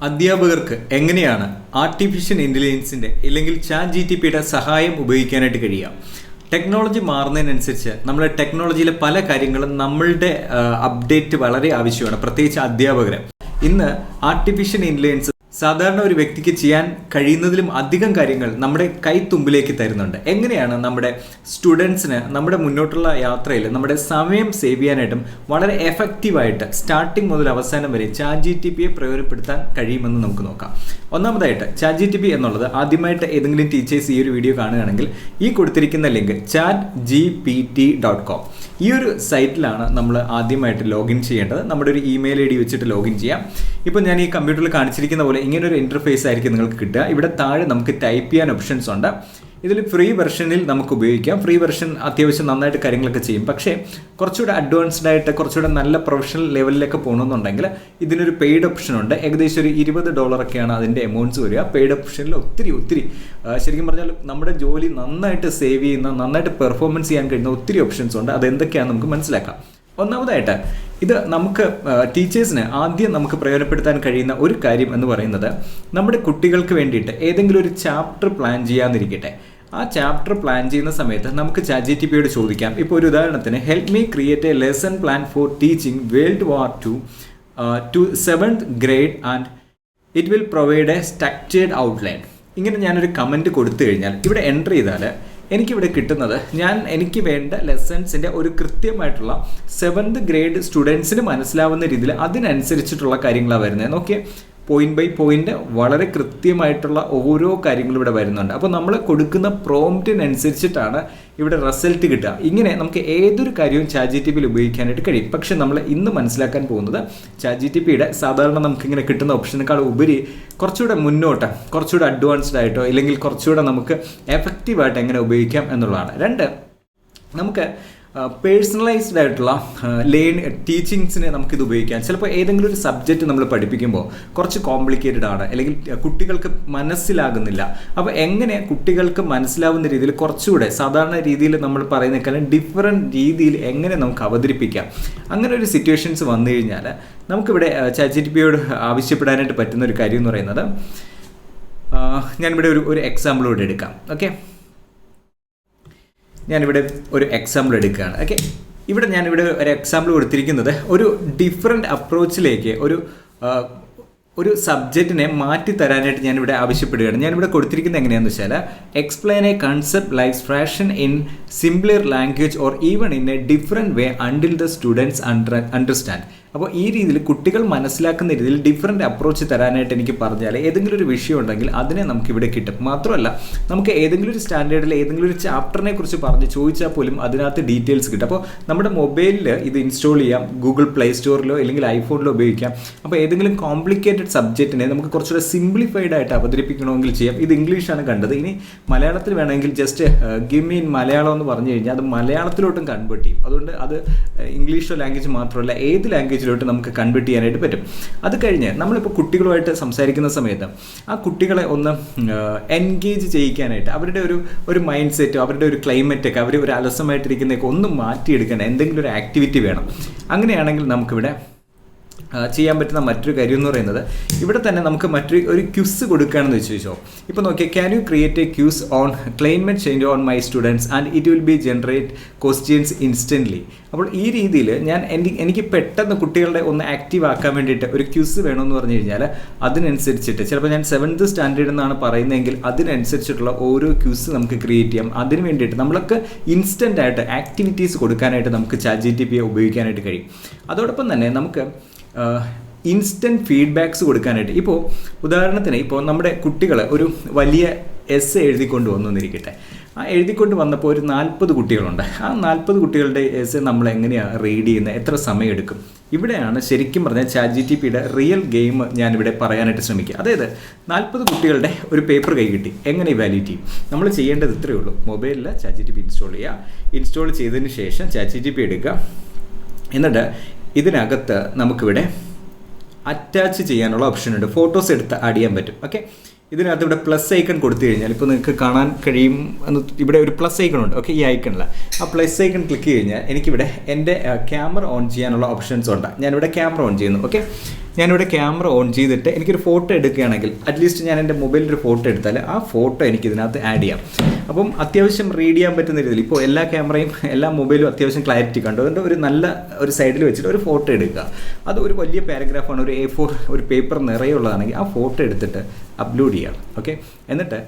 അധ്യാപകർക്ക് എങ്ങനെയാണ് ആർട്ടിഫിഷ്യൽ ഇൻ്റലിജൻസിൻ്റെ അല്ലെങ്കിൽ ChatGPTയുടെ സഹായം ഉപയോഗിക്കാനായിട്ട് കഴിയുക? ടെക്നോളജി മാറുന്നതിനനുസരിച്ച് നമ്മുടെ ടെക്നോളജിയിലെ പല കാര്യങ്ങളും നമ്മളുടെ അപ്ഡേറ്റ് വളരെ ആവശ്യമാണ്, പ്രത്യേകിച്ച് അധ്യാപകർ. ഇന്ന് ആർട്ടിഫിഷ്യൽ ഇൻ്റലിജൻസ് സാധാരണ ഒരു വ്യക്തിക്ക് ചെയ്യാൻ കഴിയുന്നതിലും അധികം കാര്യങ്ങൾ നമ്മുടെ കൈത്തുമ്പിലേക്ക് തരുന്നുണ്ട്. എങ്ങനെയാണ് നമ്മുടെ സ്റ്റുഡൻസിന് നമ്മുടെ മുന്നോട്ടുള്ള യാത്രയിൽ നമ്മുടെ സമയം സേവ് ചെയ്യാനായിട്ടും വളരെ എഫക്റ്റീവായിട്ട് സ്റ്റാർട്ടിങ് മുതൽ അവസാനം വരെ ChatGPTയെ പ്രയോജനപ്പെടുത്താൻ കഴിയുമെന്ന് നമുക്ക് നോക്കാം. ഒന്നാമതായിട്ട് ChatGPT എന്നുള്ളത് ആദ്യമായിട്ട് ഏതെങ്കിലും ടീച്ചേഴ്സ് ഈ ഒരു വീഡിയോ കാണുകയാണെങ്കിൽ ഈ കൊടുത്തിരിക്കുന്ന ലിങ്ക് chatgpt.com ഈ ഒരു സൈറ്റിലാണ് നമ്മൾ ആദ്യമായിട്ട് ലോഗിൻ ചെയ്യേണ്ടത്. നമ്മുടെ ഒരു ഇമെയിൽ ID വെച്ചിട്ട് ലോഗിൻ ചെയ്യാം. ഇപ്പോൾ ഞാൻ ഈ കമ്പ്യൂട്ടറിൽ കാണിച്ചിരിക്കുന്ന പോലെ ഇങ്ങനൊരു ഇൻ്റർഫേസ് ആയിരിക്കും നിങ്ങൾക്ക് കിട്ടുക. ഇവിടെ താഴെ നമുക്ക് ടൈപ്പ് ചെയ്യാൻ ഓപ്ഷൻസ് ഉണ്ട്. ഇതിൽ ഫ്രീ വെർഷനിൽ നമുക്ക് ഉപയോഗിക്കാം. ഫ്രീ വെർഷൻ അത്യാവശ്യം നന്നായിട്ട് കാര്യങ്ങളൊക്കെ ചെയ്യും. പക്ഷേ കുറച്ചുകൂടെ അഡ്വാൻസ്ഡ് ആയിട്ട് കുറച്ചുകൂടെ നല്ല പ്രൊഫഷണൽ ലെവലിലൊക്കെ പോകണമെന്നുണ്ടെങ്കിൽ ഇതിനൊരു പെയ്ഡ് ഓപ്ഷൻ ഉണ്ട്. ഏകദേശം ഒരു $20 അതിൻ്റെ എമൗണ്ട്സ് വരിക. പെയ്ഡ് ഓപ്ഷനിൽ ഒത്തിരി ശരിക്കും പറഞ്ഞാൽ നമ്മുടെ ജോലി നന്നായിട്ട് സേവ് ചെയ്യുന്ന, നന്നായിട്ട് പെർഫോമൻസ് ചെയ്യാൻ കഴിയുന്ന ഒത്തിരി ഓപ്ഷൻസ് ഉണ്ട്. അതെന്തൊക്കെയാണെന്ന് നമുക്ക് മനസ്സിലാക്കാം. ഒന്നാമതായിട്ട് ഇത് നമുക്ക് ടീച്ചേഴ്സിന് ആദ്യം നമുക്ക് പ്രയോജനപ്പെടുത്താൻ കഴിയുന്ന ഒരു കാര്യം എന്ന് പറയുന്നത്, നമ്മുടെ കുട്ടികൾക്ക് വേണ്ടിയിട്ട് ഏതെങ്കിലും ഒരു ചാപ്റ്റർ പ്ലാൻ ചെയ്യാന്നിരിക്കട്ടെ. ആ ചാപ്റ്റർ പ്ലാൻ ചെയ്യുന്ന സമയത്ത് നമുക്ക് ChatGPTയോട് ചോദിക്കാം. ഇപ്പോൾ ഒരു ഉദാഹരണത്തിന്, help me create A lesson plan for teaching world war II to 7th grade and it will provide A structured outline. ഇങ്ങനെ ഞാനൊരു കമൻറ്റ് കൊടുത്തു കഴിഞ്ഞാൽ ഇവിടെ എൻ്റർ ചെയ്താൽ എനിക്കിവിടെ കിട്ടുന്നത് എനിക്ക് വേണ്ട ലെസൺസിൻ്റെ ഒരു കൃത്യമായിട്ടുള്ള 7th grade സ്റ്റുഡൻസിന് മനസ്സിലാവുന്ന രീതിയിൽ അതിനനുസരിച്ചിട്ടുള്ള കാര്യങ്ങളാണ് വരുന്നത്. നോക്കിയേ, പോയിന്റ് ബൈ പോയിന്റ് വളരെ കൃത്യമായിട്ടുള്ള ഓരോ കാര്യങ്ങളും ഇവിടെ വരുന്നുണ്ട്. അപ്പോൾ നമ്മൾ കൊടുക്കുന്ന പ്രോംപ്റ്റിനനുസരിച്ചിട്ടാണ് ഇവിടെ റിസൾട്ട് കിട്ടുക. ഇങ്ങനെ നമുക്ക് ഏതൊരു കാര്യവും ChatGPTയിൽ ഉപയോഗിക്കാനായിട്ട് കഴിയും. പക്ഷെ നമ്മൾ ഇന്ന് മനസ്സിലാക്കാൻ പോകുന്നത് ChatGPTയുടെ സാധാരണ നമുക്കിങ്ങനെ കിട്ടുന്ന ഓപ്ഷനേക്കാൾ ഉപരി കുറച്ചുകൂടെ മുന്നോട്ട്, കുറച്ചുകൂടെ അഡ്വാൻസ്ഡ് ആയിട്ടോ ഇല്ലെങ്കിൽ കുറച്ചുകൂടെ നമുക്ക് എഫക്റ്റീവായിട്ട് എങ്ങനെ ഉപയോഗിക്കാം എന്നുള്ളതാണ്. രണ്ട്, നമുക്ക് പേഴ്സണലൈസ്ഡ് ആയിട്ടുള്ള ടീച്ചിങ്സിന് നമുക്കിത് ഉപയോഗിക്കാം. ചിലപ്പോൾ ഏതെങ്കിലും ഒരു സബ്ജക്റ്റ് നമ്മൾ പഠിപ്പിക്കുമ്പോൾ കുറച്ച് കോംപ്ലിക്കേറ്റഡ് ആണ്, അല്ലെങ്കിൽ കുട്ടികൾക്ക് മനസ്സിലാകുന്നില്ല. അപ്പോൾ എങ്ങനെ കുട്ടികൾക്ക് മനസ്സിലാവുന്ന രീതിയിൽ കുറച്ചുകൂടെ സാധാരണ രീതിയിൽ നമ്മൾ പറയുന്നേക്കാളും ഡിഫറെൻറ്റ് രീതിയിൽ എങ്ങനെ നമുക്ക് അവതരിപ്പിക്കാം, അങ്ങനെ ഒരു സിറ്റുവേഷൻസ് വന്നു കഴിഞ്ഞാൽ നമുക്കിവിടെ ChatGPTയോട് ആവശ്യപ്പെടാനായിട്ട് പറ്റുന്ന ഒരു കാര്യം എന്ന് പറയുന്നത്, ഞാനിവിടെ ഒരു എക്സാമ്പിൾ കൂടെ എടുക്കാം. ഓക്കെ, ഞാനിവിടെ ഒരു എക്സാമ്പിൾ എടുക്കുകയാണ്. ഓക്കെ, ഇവിടെ ഞാനിവിടെ ഒരു എക്സാമ്പിൾ കൊടുത്തിരിക്കുന്നത് ഒരു ഡിഫറെൻറ്റ് അപ്രോച്ചിലേക്ക് ഒരു സബ്ജക്റ്റിനെ മാറ്റി തരാനായിട്ട് ഞാനിവിടെ ആവശ്യപ്പെടുകയാണ്. ഞാനിവിടെ കൊടുത്തിരിക്കുന്നത് എങ്ങനെയാണെന്ന് വെച്ചാൽ, explain A concept like fashion in simpler language or even in A different way until the students understand. അപ്പോൾ ഈ രീതിയിൽ കുട്ടികൾ മനസ്സിലാക്കുന്ന രീതിയിൽ ഡിഫറെൻറ്റ് അപ്രോച്ച് തരാനായിട്ട് എനിക്ക് പറഞ്ഞാൽ ഏതെങ്കിലും ഒരു വിഷയം ഉണ്ടെങ്കിൽ അതിനെ നമുക്കിവിടെ കിട്ടും. മാത്രമല്ല, നമുക്ക് ഏതെങ്കിലും ഒരു സ്റ്റാൻഡേർഡിൽ ഏതെങ്കിലും ഒരു ചാപ്റ്ററിനെ കുറിച്ച് പറഞ്ഞ് ചോദിച്ചാൽ പോലും അതിനകത്ത് ഡീറ്റെയിൽസ് കിട്ടും. അപ്പോൾ നമ്മുടെ മൊബൈലിൽ ഇത് ഇൻസ്റ്റാൾ ചെയ്യാം, ഗൂഗിൾ പ്ലേ സ്റ്റോറിലോ അല്ലെങ്കിൽ ഐഫോണിലോ ഉപയോഗിക്കാം. അപ്പോൾ ഏതെങ്കിലും കോംപ്ലിക്കേറ്റഡ് സബ്ജക്റ്റിനെ നമുക്ക് കുറച്ചുകൂടെ സിംപ്ലിഫൈഡ് ആയിട്ട് അവതരിപ്പിക്കണമെങ്കിൽ ചെയ്യാം. ഇത് ഇംഗ്ലീഷാണ് കണ്ടത്, ഇനി മലയാളത്തിൽ വേണമെങ്കിൽ just give me in Malayalam എന്ന് പറഞ്ഞു കഴിഞ്ഞാൽ അത് മലയാളത്തിലോട്ടും കൺവേർട്ട് ചെയ്യും. അതുകൊണ്ട് അത് ഇംഗ്ലീഷോ ലാംഗ്വേജ് മാത്രമല്ല ഏത് ലാംഗ്വേജിലോട്ട് നമുക്ക് കൺവേർട്ട് ചെയ്യാനായിട്ട് പറ്റും. അത് കഴിഞ്ഞ് നമ്മളിപ്പോൾ കുട്ടികളുമായിട്ട് സംസാരിക്കുന്ന സമയത്ത് ആ കുട്ടികളെ ഒന്ന് എൻഗേജ് ചെയ്യിക്കാനായിട്ട് അവരുടെ ഒരു മൈൻഡ് സെറ്റ്, അവരുടെ ഒരു ക്ലൈമറ്റൊക്കെ, അവർ ഒരു അലസമായിട്ടിരിക്കുന്നതൊക്കെ ഒന്ന് മാറ്റിയെടുക്കാൻ എന്തെങ്കിലും ഒരു ആക്ടിവിറ്റി വേണം. അങ്ങനെയാണെങ്കിൽ നമുക്കിവിടെ ചെയ്യാൻ പറ്റുന്ന മറ്റൊരു കാര്യം എന്ന് പറയുന്നത്, ഇവിടെ തന്നെ നമുക്ക് ഒരു ക്വിസ് കൊടുക്കുകയാണെന്ന് വെച്ചോ. ഇപ്പോൾ നോക്കിയാൽ, can you create A quiz on climate change on my students and it will be generate questions instantly. അപ്പോൾ ഈ രീതിയിൽ എനിക്ക് പെട്ടെന്ന് കുട്ടികളുടെ ഒന്ന് ആക്റ്റീവ് ആക്കാൻ വേണ്ടിയിട്ട് ഒരു ക്വിസ് വേണമെന്ന് പറഞ്ഞു കഴിഞ്ഞാൽ അതിനനുസരിച്ചിട്ട്, ചിലപ്പോൾ ഞാൻ 7th സ്റ്റാൻഡേർഡ് എന്നാണ് പറയുന്നതെങ്കിൽ അതിനനുസരിച്ചിട്ടുള്ള ഓരോ ക്വിസ് നമുക്ക് ക്രിയേറ്റ് ചെയ്യാം. അതിന് വേണ്ടിയിട്ട് നമ്മൾക്ക് ഇൻസ്റ്റൻ്റ് ആയിട്ട് ആക്ടിവിറ്റീസ് കൊടുക്കാനായിട്ട് നമുക്ക് ChatGPTയെ ഉപയോഗിക്കാനായിട്ട് കഴിയും. അതോടൊപ്പം തന്നെ നമുക്ക് ഇൻസ്റ്റൻറ്റ് ഫീഡ്ബാക്സ് കൊടുക്കാനായിട്ട്, ഇപ്പോൾ ഉദാഹരണത്തിന് ഇപ്പോൾ നമ്മുടെ കുട്ടികൾ ഒരു വലിയ എസ്സേ എഴുതിക്കൊണ്ട് വന്നിരിക്കട്ടെ. ആ എഴുതിക്കൊണ്ട് വന്നപ്പോൾ ഒരു 40 കുട്ടികളുണ്ട്. ആ 40 കുട്ടികളുടെ എസ്സേ നമ്മൾ എങ്ങനെയാണ് റീഡ് ചെയ്യുന്നത്, എത്ര സമയം എടുക്കും? ഇവിടെയാണ് ശരിക്കും പറഞ്ഞാൽ ChatGPTയുടെ റിയൽ ഗെയിം ഞാനിവിടെ പറയാനായിട്ട് ശ്രമിക്കുക. അതായത് 40 കുട്ടികളുടെ ഒരു പേപ്പർ കൈ കിട്ടി, എങ്ങനെ ഇവാലുവേറ്റ് ചെയ്യും? നമ്മൾ ചെയ്യേണ്ടത് ഇത്രയേ ഉള്ളൂ, മൊബൈലിൽ ChatGPT ഇൻസ്റ്റാൾ ചെയ്യുക. ഇൻസ്റ്റാൾ ചെയ്തതിന് ശേഷം ChatGPT എടുക്കുക. എന്നിട്ട് ഇതിനകത്ത് നമുക്കിവിടെ അറ്റാച്ച് ചെയ്യാനുള്ള ഓപ്ഷൻ ഉണ്ട്, ഫോട്ടോസ് എടുത്ത് ആഡ് ചെയ്യാൻ പറ്റും. ഓക്കെ, ഇതിനകത്ത് ഇവിടെ പ്ലസ് ഐക്കൺ കൊടുത്തു കഴിഞ്ഞാൽ ഇപ്പോൾ നിങ്ങൾക്ക് കാണാൻ കഴിയും എന്ന് ഇവിടെ ഒരു പ്ലസ് ഐക്കൺ ഉണ്ട്. ഓക്കെ, ഈ ഐക്കണിൽ ആ പ്ലസ് ഐക്കൺ ക്ലിക്ക് കഴിഞ്ഞാൽ എനിക്കിവിടെ എൻ്റെ ക്യാമറ ഓൺ ചെയ്യാനുള്ള ഓപ്ഷൻസ് ഉണ്ട്. ഞാനിവിടെ ക്യാമറ ഓൺ ചെയ്യുന്നു. ഓക്കെ, ഞാനിവിടെ ക്യാമറ ഓൺ ചെയ്തിട്ട് എനിക്കൊരു ഫോട്ടോ എടുക്കുകയാണെങ്കിൽ അറ്റ്ലീസ്റ്റ് ഞാൻ എൻ്റെ മൊബൈലിൽ ഒരു ഫോട്ടോ എടുത്താൽ ആ ഫോട്ടോ എനിക്ക് ഇതിനകത്ത് ആഡ് ചെയ്യാം. അപ്പം അത്യാവശ്യം റീഡ് ചെയ്യാൻ പറ്റുന്ന രീതിയിൽ ഇപ്പോൾ എല്ലാ ക്യാമറയും എല്ലാ മൊബൈലും അത്യാവശ്യം ക്ലാരിറ്റി കണ്ടു. അതുകൊണ്ട് ഒരു നല്ല ഒരു സൈഡിൽ വെച്ചിട്ട് ഒരു ഫോട്ടോ എടുക്കുക. അത് ഒരു വലിയ പാരഗ്രാഫാണ്, ഒരു A4 ഒരു പേപ്പർ നിറയുള്ളതാണെങ്കിൽ ആ ഫോട്ടോ എടുത്തിട്ട് അപ്ലോഡ് ചെയ്യാം. ഓക്കെ, എന്നിട്ട്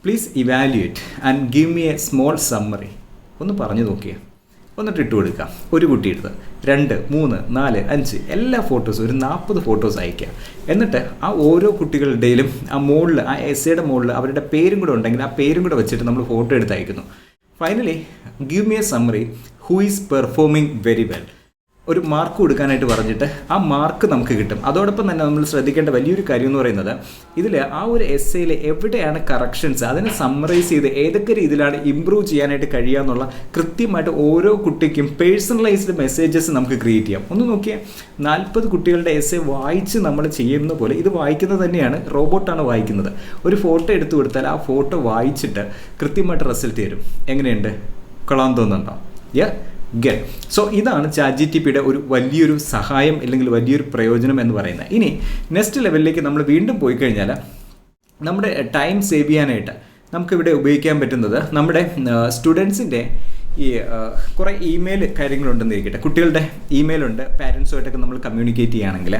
please evaluate and give me a small summary. ഒന്ന് പറഞ്ഞു നോക്കിയേ, എന്നിട്ട് ഇട്ട് കൊടുക്കാം. ഒരു കുട്ടി എടുത്ത് 2, 3, 4, 5 എല്ലാ ഫോട്ടോസും ഒരു 40 ഫോട്ടോസ് അയക്കുക. എന്നിട്ട് ആ ഓരോ കുട്ടികളുടെയിലും ആ മുകളിൽ ആ എസ്സേയുടെ മുകളിൽ അവരുടെ പേരും കൂടെ ഉണ്ടെങ്കിൽ ആ പേരും കൂടെ വെച്ചിട്ട് നമ്മൾ ഫോട്ടോ എടുത്ത് അയക്കുന്നു. Finally give me a summary who is performing very well. ഒരു മാർക്ക് കൊടുക്കാനായിട്ട് പറഞ്ഞിട്ട് ആ മാർക്ക് നമുക്ക് കിട്ടും. അതോടൊപ്പം തന്നെ നമ്മൾ ശ്രദ്ധിക്കേണ്ട വലിയൊരു കാര്യം എന്ന് പറയുന്നത് ഇതിൽ ആ ഒരു എസ്സേയിൽ എവിടെയാണ് കറക്ഷൻസ്, അതിനെ സമ്മറൈസ് ചെയ്ത് ഏതൊക്കെ രീതിയിലാണ് ഇമ്പ്രൂവ് ചെയ്യാനായിട്ട് കഴിയുക എന്നുള്ള കൃത്യമായിട്ട് ഓരോ കുട്ടിക്കും പേഴ്സണലൈസ്ഡ് മെസ്സേജസ് നമുക്ക് ക്രിയേറ്റ് ചെയ്യാം. ഒന്ന് നോക്കിയാൽ 40 കുട്ടികളുടെ എസ്സേ വായിച്ച് നമ്മൾ ചെയ്യുന്ന പോലെ ഇത് വായിക്കുന്നത് തന്നെയാണ്, റോബോട്ടാണ് വായിക്കുന്നത്. ഒരു ഫോട്ടോ എടുത്തു കൊടുത്താൽ ആ ഫോട്ടോ വായിച്ചിട്ട് കൃത്യമായിട്ട് റിസൾട്ട് തരും. എങ്ങനെയുണ്ട്, കൊള്ളാൻ തോന്നുന്നുണ്ടോ? ഗെറ്റ്. സോ ഇതാണ് ChatGPTയുടെ ഒരു വലിയൊരു സഹായം അല്ലെങ്കിൽ വലിയൊരു പ്രയോജനം എന്ന് പറയുന്നത്. ഇനി നെക്സ്റ്റ് ലെവലിലേക്ക് നമ്മൾ വീണ്ടും പോയി കഴിഞ്ഞാൽ നമ്മുടെ ടൈം സേവ് ചെയ്യാനായിട്ട് നമുക്കിവിടെ ഉപയോഗിക്കാൻ പറ്റുന്നത് നമ്മുടെ സ്റ്റുഡൻസിൻ്റെ ഈ കുറേ ഇമെയിൽ കാര്യങ്ങളുണ്ടെന്ന് ഇരിക്കട്ടെ. കുട്ടികളുടെ ഇമെയിലുണ്ട്, പാരൻസുമായിട്ടൊക്കെ നമ്മൾ കമ്മ്യൂണിക്കേറ്റ് ചെയ്യുകയാണെങ്കിൽ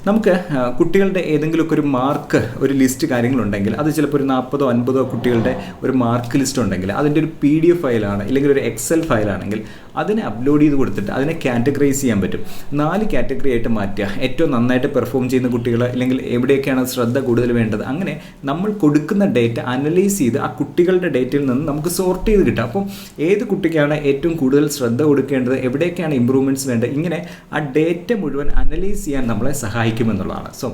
നമുക്ക് കുട്ടികളുടെ ഏതെങ്കിലുമൊക്കെ ഒരു മാർക്ക് ഒരു ലിസ്റ്റ് കാര്യങ്ങളുണ്ടെങ്കിൽ അത് ചിലപ്പോൾ ഒരു 40 50 കുട്ടികളുടെ ഒരു മാർക്ക് ലിസ്റ്റ് ഉണ്ടെങ്കിൽ അതിൻ്റെ ഒരു PDF ഫയലാണ് അല്ലെങ്കിൽ ഒരു Excel ഫയലാണെങ്കിൽ അതിനെ അപ്ലോഡ് ചെയ്ത് കൊടുത്തിട്ട് അതിനെ കാറ്റഗറൈസ് ചെയ്യാൻ പറ്റും. 4 കാറ്റഗറി ആയിട്ട് മാറ്റുക. ഏറ്റവും നന്നായിട്ട് പെർഫോം ചെയ്യുന്ന കുട്ടികൾ, അല്ലെങ്കിൽ എവിടെയൊക്കെയാണ് ശ്രദ്ധ കൂടുതൽ വേണ്ടത്, അങ്ങനെ നമ്മൾ കൊടുക്കുന്ന ഡേറ്റ അനലൈസ് ചെയ്ത് ആ കുട്ടികളുടെ ഡേറ്റയിൽ നിന്ന് നമുക്ക് സോർട്ട് ചെയ്ത് കിട്ടും. അപ്പം ഏത് കുട്ടിക്കാണ് ഏറ്റവും കൂടുതൽ ശ്രദ്ധ കൊടുക്കേണ്ടത്, എവിടേക്കാണ് ഇമ്പ്രൂവ്മെൻറ്റ്സ് വേണ്ടത്, ഇങ്ങനെ ആ ഡേറ്റ മുഴുവൻ അനലൈസ് ചെയ്യാൻ നമ്മളെ സഹായിക്കുമെന്നുള്ളതാണ്. സോ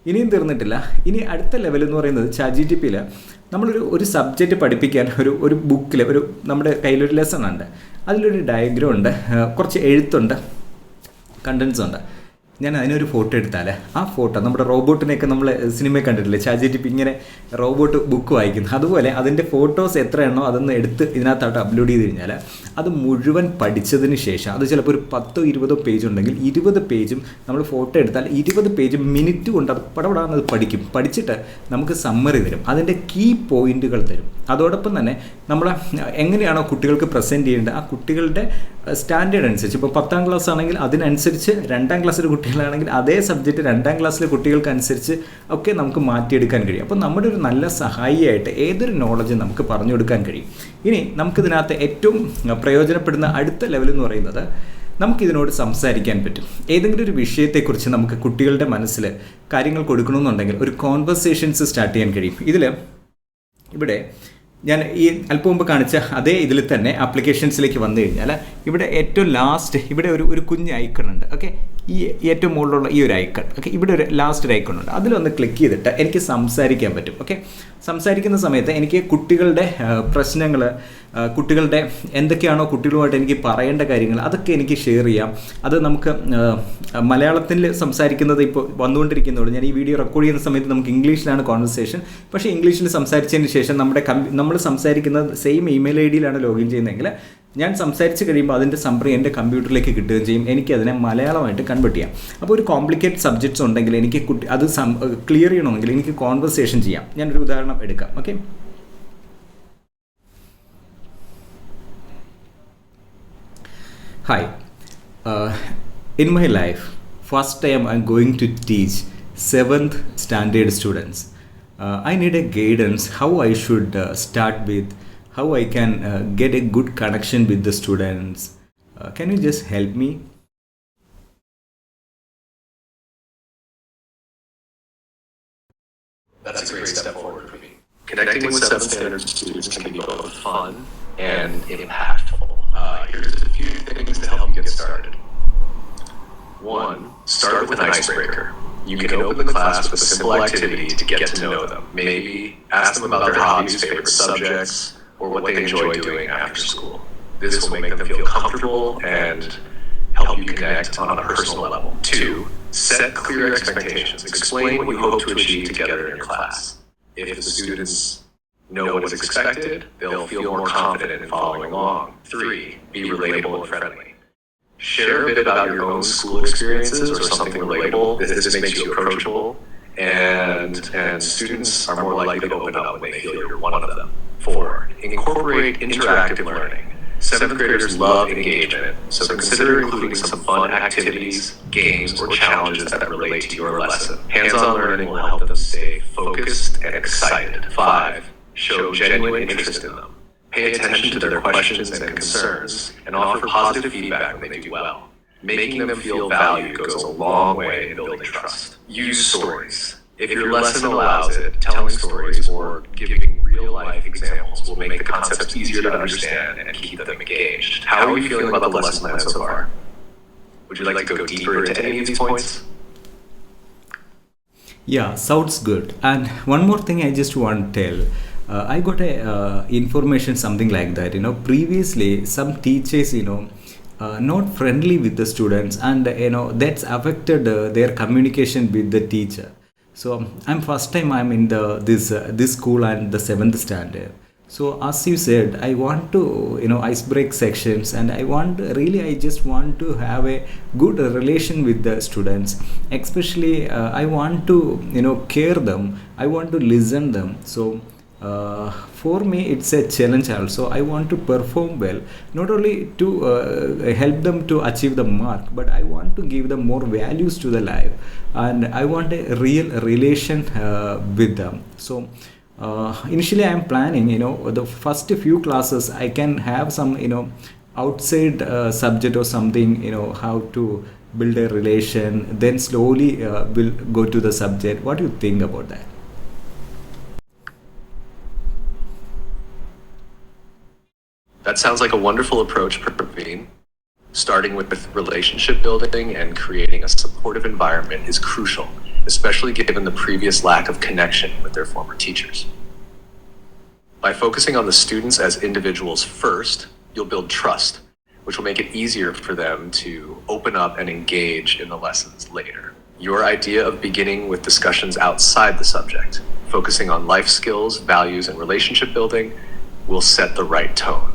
ഇനിയും തീർന്നിട്ടില്ല. ഇനി അടുത്ത ലെവൽ എന്ന് പറയുന്നത് ChatGPTയിൽ നമ്മളൊരു സബ്ജക്റ്റ് പഠിപ്പിക്കാൻ ഒരു ബുക്കിൽ നമ്മുടെ കയ്യിലൊരു ലെസൺ ഉണ്ട്, അതിലൊരു ഡയഗ്രം ഉണ്ട്, കുറച്ച് എഴുത്തുണ്ട്, കണ്ടൻസ് ഉണ്ട്. ഞാൻ അതിനൊരു ഫോട്ടോ എടുത്താൽ ആ ഫോട്ടോ നമ്മുടെ റോബോട്ടിനെയൊക്കെ നമ്മൾ സിനിമയിൽ കണ്ടിട്ടില്ലേ, ChatGPT ഇങ്ങനെ റോബോട്ട് ബുക്ക് വായിക്കുന്നു, അതുപോലെ അതിൻ്റെ ഫോട്ടോസ് എത്ര എണ്ണോ അതൊന്ന് എടുത്ത് ഇതിനകത്തോട്ട് അപ്ലോഡ് ചെയ്ത് കഴിഞ്ഞാൽ അത് മുഴുവൻ പഠിച്ചതിന് ശേഷം അത് ചിലപ്പോൾ ഒരു 10 20 പേജ് ഉണ്ടെങ്കിൽ 20 പേജും നമ്മൾ ഫോട്ടോ എടുത്താൽ 20 പേജ് മിനിറ്റ് കൊണ്ട് അത് പടപടാന്നത് പഠിക്കും. പഠിച്ചിട്ട് നമുക്ക് സമ്മറി തരും, അതിൻ്റെ കീ പോയിന്റുകൾ തരും. അതോടൊപ്പം തന്നെ നമ്മൾ എങ്ങനെയാണോ കുട്ടികൾക്ക് പ്രസൻറ്റ് ചെയ്യേണ്ടത് ആ കുട്ടികളുടെ സ്റ്റാൻഡേർഡ് അനുസരിച്ച്, ഇപ്പോൾ 10ാം ക്ലാസ് ആണെങ്കിൽ അതിനനുസരിച്ച് 2ാം ക്ലാസ്സിലെ കുട്ടികളാണെങ്കിൽ അതേ സബ്ജക്റ്റ് 2ാം ക്ലാസ്സിലെ കുട്ടികൾക്കനുസരിച്ച് ഒക്കെ നമുക്ക് മാറ്റിയെടുക്കാൻ കഴിയും. അപ്പോൾ നമ്മുടെ ഒരു നല്ല സഹായിയായിട്ട് ഏതൊരു നോളജും നമുക്ക് പറഞ്ഞു കൊടുക്കാൻ കഴിയും. ഇനി നമുക്കിതിനകത്ത് ഏറ്റവും പ്രയോജനപ്പെടുന്ന അടുത്ത ലെവൽ എന്ന് പറയുന്നത് നമുക്കിതിനോട് സംസാരിക്കാൻ പറ്റും. ഏതെങ്കിലും ഒരു വിഷയത്തെക്കുറിച്ച് നമുക്ക് കുട്ടികളുടെ മനസ്സിൽ കാര്യങ്ങൾ കൊടുക്കണമെന്നുണ്ടെങ്കിൽ ഒരു കോൺവെർസേഷൻസ് സ്റ്റാർട്ട് ചെയ്യാൻ കഴിയും. ഇവിടെ ഞാൻ ഈ അല്പം മുമ്പ് കാണിച്ച അതേ ഇതിൽ തന്നെ ആപ്ലിക്കേഷൻസിലേക്ക് വന്നു കഴിഞ്ഞാൽ ഇവിടെ ഏറ്റവും ലാസ്റ്റ് ഇവിടെ ഒരു കുഞ്ഞ് ഐക്കൺ ഉണ്ട്. ഓക്കെ, ഈ ഏറ്റവും മുകളിലുള്ള ഈ ഒരു ഐക്കൺ, ഓക്കെ, ഇവിടെ ഒരു ലാസ്റ്റ് ഒരു ഐക്കൺ ഉണ്ട്. അതിലൊന്ന് ക്ലിക്ക് ചെയ്തിട്ട് എനിക്ക് സംസാരിക്കാൻ പറ്റും. ഓക്കെ, സംസാരിക്കുന്ന സമയത്ത് എനിക്ക് കുട്ടികളുടെ പ്രശ്നങ്ങൾ, കുട്ടികളുടെ എന്തൊക്കെയാണോ കുട്ടികളുമായിട്ട് എനിക്ക് പറയേണ്ട കാര്യങ്ങൾ അതൊക്കെ എനിക്ക് ഷെയർ ചെയ്യാം. അത് നമുക്ക് മലയാളത്തിൽ സംസാരിക്കുന്നത് ഇപ്പോൾ വന്നുകൊണ്ടിരിക്കുന്നുള്ളൂ. ഞാൻ ഈ വീഡിയോ റെക്കോർഡ് ചെയ്യുന്ന സമയത്ത് നമുക്ക് ഇംഗ്ലീഷിലാണ് കോൺവെർസേഷൻ. പക്ഷേ ഇംഗ്ലീഷിൽ സംസാരിച്ചതിന് ശേഷം നമ്മൾ സംസാരിക്കുന്നത് സെയിം ഇമെയിൽ ID-യിലാണ് ലോഗിൻ ചെയ്യുന്നതെങ്കിൽ ഞാൻ സംസാരിച്ച് കഴിയുമ്പോൾ അതിൻ്റെ സമ്മറി എൻ്റെ കമ്പ്യൂട്ടറിലേക്ക് കിട്ടുകയും ചെയ്യും. എനിക്കതിനെ മലയാളമായിട്ട് കൺവേർട്ട് ചെയ്യാം. അപ്പോൾ ഒരു കോംപ്ലിക്കേറ്റഡ് സബ്ജക്ട്സ് ഉണ്ടെങ്കിൽ എനിക്ക് അത് ക്ലിയർ ചെയ്യണമെങ്കിൽ എനിക്ക് കോൺവെർസേഷൻ ചെയ്യാം. ഞാനൊരു ഉദാഹരണം എടുക്കാം. Okay, hi, in my life first time I'm going to teach 7th standard students. I need a guidance how I should start with, how I can get a good connection with the students. Can you just help me? That's a great step forward for me. Connecting with 7th standard students can be both fun and impactful. Here's a few things to help you get started. 1, start with an icebreaker. You can open the class with a simple activity to get to know them. Maybe ask them about their hobbies, favorite subjects, or what they enjoy doing after school. This will make them feel comfortable and help you connect on a personal level. 2, set clear expectations. Explain what you hope to achieve together in your class. If the students know what is expected, they'll feel more confident in following along. 3, be relatable and friendly. Share a bit about your own school experiences or something relatable. This makes you approachable, and students are more likely to open up when they feel you're one of them. 4, incorporate interactive learning. 7th graders love engagement, so consider including some fun activities, games, or challenges that relate to your lesson. Hands-on learning will help them stay focused and excited. 5, show genuine interest in them. Pay attention to their questions and concerns, and offer positive feedback when they do well. Making them feel valued goes a long way in building trust. Use stories. If your lesson allows it, telling stories or giving real-life examples will make the concepts easier to understand and keep them engaged. How are you feeling about the lesson plan so far? Would you like to go deeper into any of these points? Yeah, sounds good. And one more thing I just want to tell. I got a information something like that. Previously some teachers, not friendly with the students, and that's affected their communication with the teacher. So I'm first time I'm in this school and the 7th standard. So as you said, I want to ice break sections, and I just want to have a good relation with the students. Especially I want to care them. I want to listen them. So for me it's a challenge also. I want to perform well, not only to help them to achieve the mark, but I want to give them more values to the life, and I want a real relation with them. So initially I am planning the first few classes I can have some outside subject or something, how to build a relation, then slowly we'll go to the subject. What do you think about that? That sounds like a wonderful approach, Praveen. Starting with relationship building and creating a supportive environment is crucial, especially given the previous lack of connection with their former teachers. By focusing on the students as individuals first, you'll build trust, which will make it easier for them to open up and engage in the lessons later. Your idea of beginning with discussions outside the subject, focusing on life skills, values, and relationship building, will set the right tone.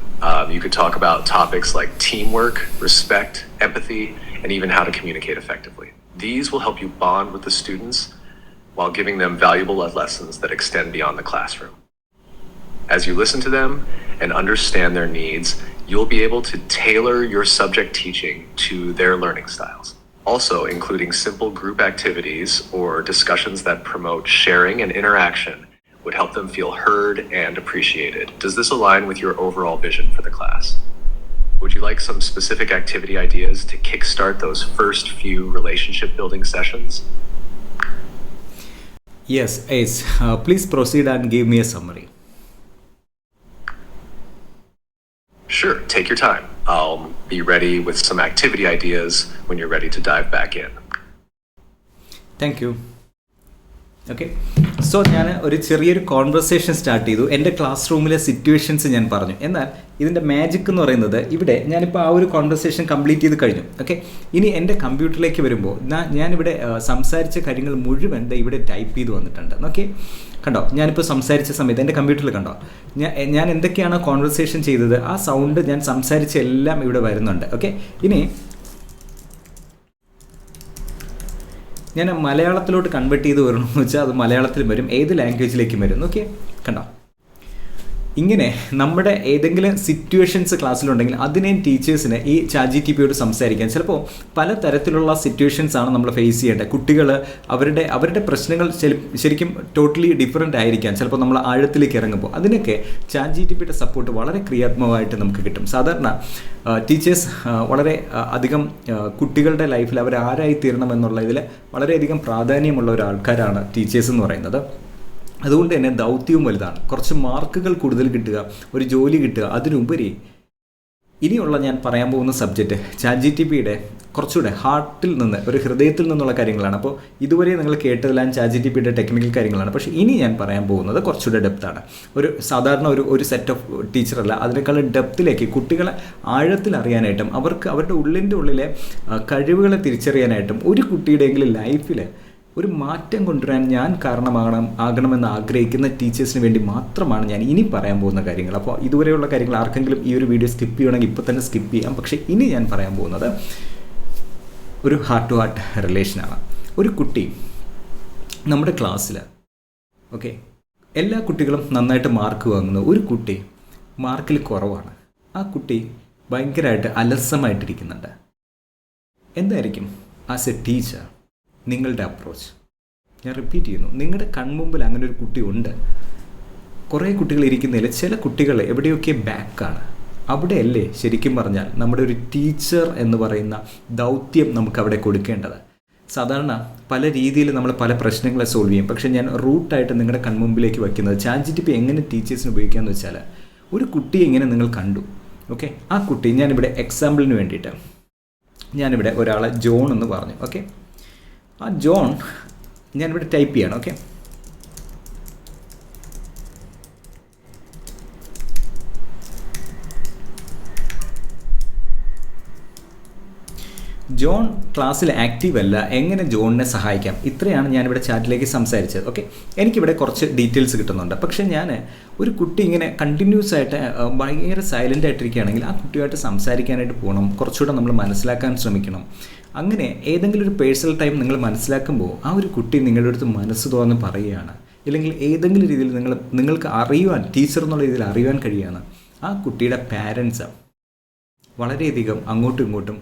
You could talk about topics like teamwork, respect, empathy, and even how to communicate effectively. These will help you bond with the students while giving them valuable lessons that extend beyond the classroom. As you listen to them and understand their needs, you'll be able to tailor your subject teaching to their learning styles. Also, including simple group activities or discussions that promote sharing and interaction would help them feel heard and appreciated. Does this align with your overall vision for the class? Would you like some specific activity ideas to kickstart those first few relationship building sessions? Yes, Ace. Please proceed and give me a summary. Sure, take your time. I'll be ready with some activity ideas when you're ready to dive back in. Thank you. Okay, so ഞാൻ ഒരു ചെറിയൊരു conversation start ചെയ്തു. എൻ്റെ class റൂമിലെ situations ഞാൻ പറഞ്ഞു. എന്നാൽ ഇതിൻ്റെ മാജിക് എന്ന് പറയുന്നത്, ഇവിടെ ഞാനിപ്പോൾ ആ ഒരു കോൺവെർസേഷൻ കംപ്ലീറ്റ് ചെയ്ത് കഴിഞ്ഞു. ഓക്കെ, ഇനി എൻ്റെ കമ്പ്യൂട്ടറിലേക്ക് വരുമ്പോൾ ഞാനിവിടെ സംസാരിച്ച കാര്യങ്ങൾ മുഴുവൻ ഇവിടെ ടൈപ്പ് ചെയ്ത് വന്നിട്ടുണ്ട്. ഓക്കെ, കണ്ടോ, ഞാനിപ്പോൾ സംസാരിച്ച സമയത്ത് എൻ്റെ കമ്പ്യൂട്ടറിൽ കണ്ടോ ഞാൻ എന്തൊക്കെയാണ് കോൺവെർസേഷൻ ചെയ്തത്, ആ സൗണ്ട് ഞാൻ സംസാരിച്ച എല്ലാം ഇവിടെ വരുന്നുണ്ട്. ഓക്കെ, ഇനി ഞാൻ മലയാളത്തിലോട്ട് കൺവേർട്ട് ചെയ്ത് വരണമെന്ന് വെച്ചാൽ അത് മലയാളത്തിൽ വരും, ഏത് ലാംഗ്വേജിലേക്കും വരും. ഓക്കെ, കണ്ടോ, ഇങ്ങനെ നമ്മുടെ ഏതെങ്കിലും സിറ്റുവേഷൻസ് ക്ലാസ്സിലുണ്ടെങ്കിൽ അതിനെയും ടീച്ചേഴ്സിന് ഈ ChatGPTയോട് സംസാരിക്കാൻ. ചിലപ്പോൾ പല തരത്തിലുള്ള സിറ്റുവേഷൻസ് ആണ് നമ്മൾ ഫേസ് ചെയ്യേണ്ടത്. കുട്ടികൾ അവരുടെ പ്രശ്നങ്ങൾ ശരിക്കും ടോട്ടലി ഡിഫറെൻ്റ് ആയിരിക്കാം. ചിലപ്പോൾ നമ്മൾ ആഴത്തിലേക്ക് ഇറങ്ങുമ്പോൾ അതിനൊക്കെ ChatGPTയുടെ സപ്പോർട്ട് വളരെ ക്രിയാത്മകമായിട്ട് നമുക്ക് കിട്ടും. സാധാരണ ടീച്ചേഴ്സ് വളരെ അധികം കുട്ടികളുടെ ലൈഫിൽ അവർ ആരായി തീരണം എന്നുള്ളതിൽ വളരെയധികം പ്രാധാന്യമുള്ള ഒരാൾക്കാരാണ് ടീച്ചേഴ്സ് എന്ന് പറയുന്നത്. അതുകൊണ്ട് തന്നെ ദൗത്യവും വലുതാണ്. കുറച്ച് മാർക്കുകൾ കൂടുതൽ കിട്ടുക, ഒരു ജോലി കിട്ടുക, അതിനുപരി ഇനിയുള്ള ഞാൻ പറയാൻ പോകുന്ന സബ്ജക്റ്റ് ChatGPTയുടെ കുറച്ചുകൂടെ ഹാർട്ടിൽ നിന്ന്, ഒരു ഹൃദയത്തിൽ നിന്നുള്ള കാര്യങ്ങളാണ്. അപ്പോൾ ഇതുവരെ നിങ്ങൾ കേട്ടതെല്ലാം ChatGPTയുടെ ടെക്നിക്കൽ കാര്യങ്ങളാണ്. പക്ഷേ ഇനി ഞാൻ പറയാൻ പോകുന്നത് കുറച്ചുകൂടെ ഡെപ്താണ്. സാധാരണ ഒരു സെറ്റ് ഓഫ് ടീച്ചറല്ല, അതിനേക്കാൾ ഡെപ്തിലേക്ക് കുട്ടികളെ ആഴത്തിൽ അറിയാനായിട്ടും അവർക്ക് അവരുടെ ഉള്ളിൻ്റെ ഉള്ളിലെ കഴിവുകളെ തിരിച്ചറിയാനായിട്ടും ഒരു കുട്ടിയുടെയെങ്കിലും ലൈഫിൽ ഒരു മാറ്റം കൊണ്ടുവരാൻ ഞാൻ ആകണമെന്ന് ആഗ്രഹിക്കുന്ന ടീച്ചേഴ്സിന് വേണ്ടി മാത്രമാണ് ഞാൻ ഇനി പറയാൻ പോകുന്ന കാര്യങ്ങൾ. അപ്പോൾ ഇതുവരെയുള്ള കാര്യങ്ങൾ ആർക്കെങ്കിലും ഈ ഒരു വീഡിയോ സ്കിപ്പ് ചെയ്യണമെങ്കിൽ ഇപ്പോൾ തന്നെ സ്കിപ്പ് ചെയ്യാം. പക്ഷേ ഇനി ഞാൻ പറയാൻ പോകുന്നത് ഒരു ഹാർട്ട് ടു ഹാർട്ട് റിലേഷനാണ്. ഒരു കുട്ടി നമ്മുടെ ക്ലാസ്സിൽ എല്ലാ കുട്ടികളും നന്നായിട്ട് മാർക്ക് വാങ്ങുന്നു. ഒരു കുട്ടി മാർക്കിൽ കുറവാണ്. ആ കുട്ടി ഭയങ്കരമായിട്ട് അലസമായിട്ടിരിക്കുന്നുണ്ട്. എന്തായിരിക്കും ആസ് എ ടീച്ചർ നിങ്ങളുടെ അപ്രോച്ച്? ഞാൻ റിപ്പീറ്റ് ചെയ്യുന്നു, നിങ്ങളുടെ കൺമുമ്പിൽ അങ്ങനെ ഒരു കുട്ടി ഉണ്ട്. കുറേ കുട്ടികൾ ഇരിക്കുന്നതിൽ ചില കുട്ടികൾ എവിടെയൊക്കെ ബാക്കാണ്. അവിടെയല്ലേ ശരിക്കും പറഞ്ഞാൽ നമ്മുടെ ഒരു ടീച്ചർ എന്ന് പറയുന്ന ദൗത്യം നമുക്കവിടെ കൊടുക്കേണ്ടത്. സാധാരണ പല രീതിയിൽ നമ്മൾ പല പ്രശ്നങ്ങളെ സോൾവ് ചെയ്യും. പക്ഷേ ഞാൻ റൂട്ടായിട്ട് നിങ്ങളുടെ കൺമുമ്പിലേക്ക് വയ്ക്കുന്നത് ChatGPT എങ്ങനെ ടീച്ചേഴ്സിന് ഉപയോഗിക്കാമെന്ന് വെച്ചാൽ, ഒരു കുട്ടിയെ ഇങ്ങനെ നിങ്ങൾ കണ്ടു. ആ കുട്ടി, ഞാനിവിടെ എക്സാമ്പിളിന് വേണ്ടിയിട്ട് ഞാനിവിടെ ഒരാളെ ജോൺ എന്ന് പറഞ്ഞു. ആ ജോൺ ഞാനിവിടെ ടൈപ്പ് ചെയ്യണം. ജോൺ ക്ലാസ്സിൽ ആക്റ്റീവ് അല്ല, എങ്ങനെ ജോണിനെ സഹായിക്കാം? ഇത്രയാണ് ഞാനിവിടെ ചാറ്റിലേക്ക് സംസാരിച്ചത്. എനിക്കിവിടെ കുറച്ച് ഡീറ്റെയിൽസ് കിട്ടുന്നുണ്ട്. പക്ഷേ ഞാൻ ഒരു കുട്ടി ഇങ്ങനെ കണ്ടിന്യൂസ് ആയിട്ട് ഭയങ്കര സൈലൻ്റ് ആയിട്ടിരിക്കുകയാണെങ്കിൽ ആ കുട്ടിയുമായിട്ട് സംസാരിക്കാനായിട്ട് പോകണം, കുറച്ചുകൂടെ നമ്മൾ മനസ്സിലാക്കാൻ ശ്രമിക്കണം. അങ്ങനെ ഏതെങ്കിലും ഒരു പേഴ്സണൽ ടൈം നിങ്ങൾ മനസ്സിലാക്കുമ്പോൾ ആ ഒരു കുട്ടി നിങ്ങളുടെ അടുത്ത് മനസ്സ് തുറന്ന് പറയുകയാണ്, ഇല്ലെങ്കിൽ ഏതെങ്കിലും രീതിയിൽ നിങ്ങൾക്ക് അറിയുവാൻ, ടീച്ചർ എന്നുള്ള രീതിയിൽ അറിയുവാൻ കഴിയുകയാണ്, ആ കുട്ടിയുടെ പാരൻസ് വളരെയധികം അങ്ങോട്ടും ഇങ്ങോട്ടും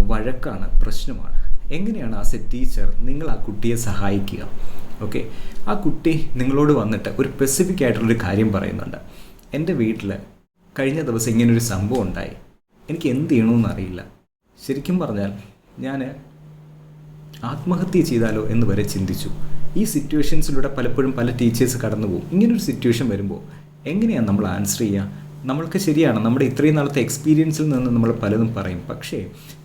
വഴക്കാണ്, പ്രശ്നമാണ്. എങ്ങനെയാണ് ആസ് എ ടീച്ചർ നിങ്ങൾ ആ കുട്ടിയെ സഹായിക്കുക? ആ കുട്ടി നിങ്ങളോട് വന്നിട്ട് ഒരു സ്പെസിഫിക് ആയിട്ടുള്ളൊരു കാര്യം പറയുന്നുണ്ട്. എൻ്റെ വീട്ടിൽ കഴിഞ്ഞ ദിവസം ഇങ്ങനൊരു സംഭവം ഉണ്ടായി, എനിക്ക് എന്ത് ചെയ്യണമെന്ന് അറിയില്ല. ശരിക്കും പറഞ്ഞാൽ ഞാൻ ആത്മഹത്യ ചെയ്താലോ എന്ന് വരെ ചിന്തിച്ചു. ഈ സിറ്റുവേഷൻസിലൂടെ പലപ്പോഴും പല ടീച്ചേഴ്സ് കടന്നു പോകും. ഇങ്ങനൊരു സിറ്റുവേഷൻ വരുമ്പോൾ എങ്ങനെയാണ് നമ്മൾ ആൻസർ ചെയ്യുക? നമ്മൾക്ക് ശരിയാണ്, നമ്മുടെ ഇത്രയും നാളത്തെ എക്സ്പീരിയൻസിൽ നിന്ന് നമ്മൾ പലതും പറയും. പക്ഷേ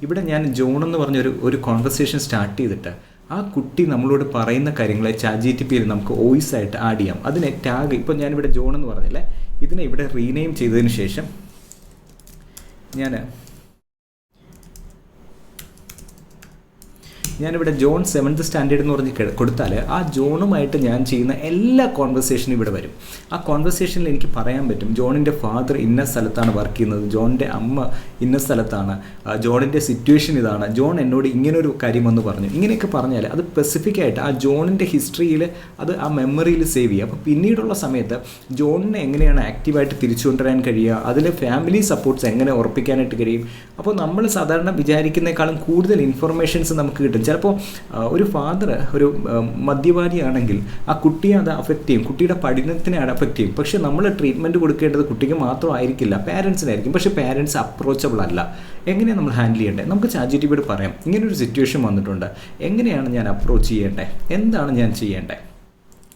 ഇവിടെ ഞാൻ ജോൺ എന്ന് പറഞ്ഞൊരു കോൺവെർസേഷൻ സ്റ്റാർട്ട് ചെയ്തിട്ട് ആ കുട്ടി നമ്മളോട് പറയുന്ന കാര്യങ്ങളെ ChatGPTയിൽ നമുക്ക് വോയിസ് ആയിട്ട് ആഡ് ചെയ്യാം. അതിനെ ടാഗ്, ഇപ്പോൾ ഞാനിവിടെ ജോൺ എന്ന് പറഞ്ഞില്ലേ, ഇതിനെ ഇവിടെ റീനെയിം ചെയ്തതിന് ശേഷം ഞാനിവിടെ ജോൺ 7th സ്റ്റാൻഡേർഡ് എന്ന് പറഞ്ഞ് കൊടുത്താൽ ആ ജോണുമായിട്ട് ഞാൻ ചെയ്യുന്ന എല്ലാ കോൺവെർസേഷനും ഇവിടെ വരും. ആ കോൺവെർസേഷനിൽ എനിക്ക് പറയാൻ പറ്റും, ജോണിൻ്റെ ഫാദർ ഇന്ന സ്ഥലത്താണ് വർക്ക് ചെയ്യുന്നത്, ജോണിൻ്റെ അമ്മ ഇന്ന സ്ഥലത്താണ്, ജോണിൻ്റെ സിറ്റുവേഷൻ ഇതാണ്, ജോൺ എന്നോട് ഇങ്ങനൊരു കാര്യം വന്ന് പറഞ്ഞു. ഇങ്ങനെയൊക്കെ പറഞ്ഞാൽ അത് സ്പെസിഫിക് ആയിട്ട് ആ ജോണിൻ്റെ ഹിസ്റ്ററിയിൽ അത് ആ മെമ്മറിയിൽ സേവ് ചെയ്യുക. അപ്പോൾ പിന്നീടുള്ള സമയത്ത് ജോണിനെ എങ്ങനെയാണ് ആക്റ്റീവായിട്ട് തിരിച്ചു കൊണ്ടുവരാൻ കഴിയുക, അതിലെ ഫാമിലി സപ്പോർട്ട്സ് എങ്ങനെ ഉറപ്പിക്കാനായിട്ട് കഴിയും. അപ്പോൾ നമ്മൾ സാധാരണ വിചാരിക്കുന്നേക്കാളും കൂടുതൽ ഇൻഫർമേഷൻസ് നമുക്ക് കിട്ടും. ചിലപ്പോൾ ഒരു ഫാദർ ഒരു മദ്യപാനിയാണെങ്കിൽ ആ കുട്ടിയെ അത് അഫക്റ്റ് ചെയ്യും, കുട്ടിയുടെ പഠനത്തിനെ അത് അഫക്റ്റ് ചെയ്യും. പക്ഷേ നമ്മൾ ട്രീറ്റ്മെൻറ്റ് കൊടുക്കേണ്ടത് കുട്ടിക്ക് മാത്രമായിരിക്കില്ല, പാരൻസിനായിരിക്കും. പക്ഷേ പാരൻസ് അപ്രോച്ചബിൾ അല്ല. എങ്ങനെയാണ് നമ്മൾ ഹാൻഡിൽ ചെയ്യേണ്ടത്? നമുക്ക് ChatGPTയോട് പറയാം, ഇങ്ങനൊരു സിറ്റുവേഷൻ വന്നിട്ടുണ്ട്, എങ്ങനെയാണ് ഞാൻ അപ്രോച്ച് ചെയ്യേണ്ടത്, എന്താണ് ഞാൻ ചെയ്യേണ്ടത്?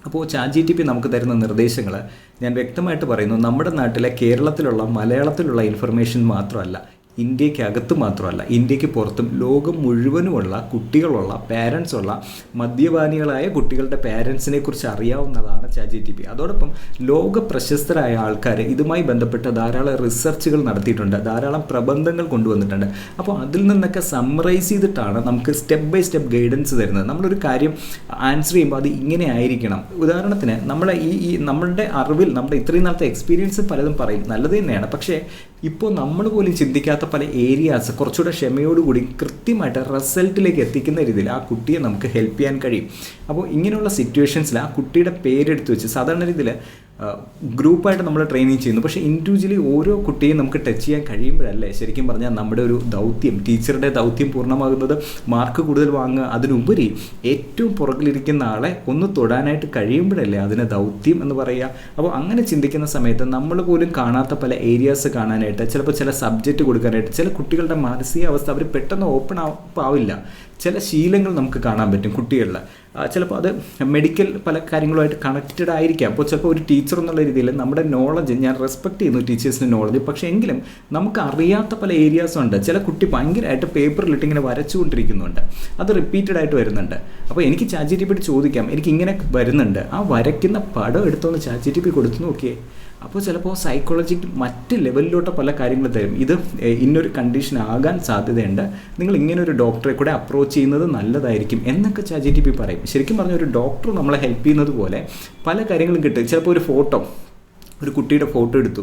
അപ്പോൾ ChatGPT നമുക്ക് തരുന്ന നിർദ്ദേശങ്ങൾ ഞാൻ വ്യക്തമായിട്ട് പറയുന്നു. നമ്മുടെ നാട്ടിലെ കേരളത്തിലുള്ള മലയാളത്തിലുള്ള ഇൻഫർമേഷൻ മാത്രമല്ല, ഇന്ത്യക്കകത്ത് മാത്രമല്ല, ഇന്ത്യക്ക് പുറത്തും ലോകം മുഴുവനുമുള്ള കുട്ടികളുള്ള, പാരൻസുള്ള, മദ്യപാനികളായ കുട്ടികളുടെ പാരൻസിനെ കുറിച്ച് അറിയാവുന്നതാണ് ChatGPT. അതോടൊപ്പം ലോക പ്രശസ്തരായ ആൾക്കാർ ഇതുമായി ബന്ധപ്പെട്ട് ധാരാളം റിസർച്ചുകൾ നടത്തിയിട്ടുണ്ട്, ധാരാളം പ്രബന്ധങ്ങൾ കൊണ്ടുവന്നിട്ടുണ്ട്. അപ്പോൾ അതിൽ നിന്നൊക്കെ സമ്മറൈസ് ചെയ്തിട്ടാണ് നമുക്ക് സ്റ്റെപ്പ് ബൈ സ്റ്റെപ്പ് ഗൈഡൻസ് തരുന്നത്. നമ്മളൊരു കാര്യം ആൻസർ ചെയ്യുമ്പോൾ അത് ഇങ്ങനെ ആയിരിക്കണം. ഉദാഹരണത്തിന് നമ്മളുടെ അറിവിൽ നമ്മുടെ ഇത്രയും നാളത്തെ എക്സ്പീരിയൻസ് പലതും പറയും, നല്ലത് തന്നെയാണ്. പക്ഷേ ഇപ്പോൾ നമ്മൾ പോലും ചിന്തിക്കാത്ത പല ഏരിയാസ് കുറച്ചുകൂടെ ക്ഷമയോടുകൂടി കൃത്യമായിട്ട് റിസൾട്ടിലേക്ക് എത്തിക്കുന്ന രീതിയിൽ ആ കുട്ടിയെ നമുക്ക് ഹെൽപ്പ് ചെയ്യാൻ കഴിയും. അപ്പോൾ ഇങ്ങനെയുള്ള സിറ്റുവേഷൻസിൽ ആ കുട്ടിയുടെ പേരെടുത്ത് വെച്ച് സാധാരണ രീതിയിൽ ഗ്രൂപ്പായിട്ട് നമ്മൾ ട്രെയിനിങ് ചെയ്യുന്നു. പക്ഷേ ഇൻഡിവിജ്വലി ഓരോ കുട്ടിയും നമുക്ക് ടച്ച് ചെയ്യാൻ കഴിയുമ്പോഴല്ലേ ശരിക്കും പറഞ്ഞാൽ നമ്മുടെ ഒരു ദൗത്യം, ടീച്ചറുടെ ദൗത്യം പൂർണ്ണമാകുന്നത്. മാർക്ക് കൂടുതൽ വാങ്ങുക, അതിനുപരി ഏറ്റവും പുറകിലിരിക്കുന്ന ആളെ ഒന്ന് തൊടാനായിട്ട് കഴിയുമ്പോഴല്ലേ അതിന് ദൗത്യം എന്ന് പറയുക. അപ്പോൾ അങ്ങനെ ചിന്തിക്കുന്ന സമയത്ത് നമ്മൾ പോലും കാണാത്ത പല ഏരിയാസ് കാണാനായിട്ട്, ചിലപ്പോൾ ചില സബ്ജക്റ്റ് കൊടുക്കാനായിട്ട്, ചില കുട്ടികളുടെ മാനസികാവസ്ഥ അവർ പെട്ടെന്ന് ഓപ്പൺ ആവില്ല. ചില ശീലങ്ങൾ നമുക്ക് കാണാൻ പറ്റും കുട്ടികളിൽ. ചിലപ്പോൾ അത് മെഡിക്കൽ പല കാര്യങ്ങളുമായിട്ട് കണക്റ്റഡ് ആയിരിക്കാം. അപ്പോൾ ചിലപ്പോൾ ഒരു ടീച്ചർ എന്നുള്ള രീതിയിൽ നമ്മുടെ നോളജ്, ഞാൻ റെസ്പെക്റ്റ് ചെയ്യുന്നു ടീച്ചേഴ്സിൻ്റെ നോളജ്, പക്ഷേ എങ്കിലും നമുക്ക് അറിയാത്ത പല ഏരിയാസും ഉണ്ട്. ചില കുട്ടി ഭയങ്കരമായിട്ട് പേപ്പറിലിട്ട് ഇങ്ങനെ വരച്ചുകൊണ്ടിരിക്കുന്നുണ്ട്, അത് റിപ്പീറ്റഡ് ആയിട്ട് വരുന്നുണ്ട്. അപ്പോൾ എനിക്ക് ChatGPT ചോദിക്കാം, എനിക്ക് ഇങ്ങനെ വരുന്നുണ്ട്, ആ വരയ്ക്കുന്ന പടം എടുത്തൊന്ന് ChatGPT കൊടുത്തു നോക്കിയേ. അപ്പോൾ ചിലപ്പോൾ സൈക്കോളജിക്ക് മറ്റ് ലെവലിലോട്ട് പല കാര്യങ്ങളും തരും. ഇത് ഇന്നൊരു കണ്ടീഷൻ ആകാൻ സാധ്യതയുണ്ട്, നിങ്ങൾ ഇങ്ങനെ ഒരു ഡോക്ടറെ കൂടെ അപ്രോച്ച് ചെയ്യുന്നത് നല്ലതായിരിക്കും എന്നൊക്കെ ChatGPT പറയും. ശരിക്കും പറഞ്ഞാൽ ഒരു ഡോക്ടർ നമ്മളെ ഹെൽപ്പ് ചെയ്യുന്നത് പോലെ പല കാര്യങ്ങളും കിട്ടും. ചിലപ്പോൾ ഒരു കുട്ടിയുടെ ഫോട്ടോ എടുത്തു,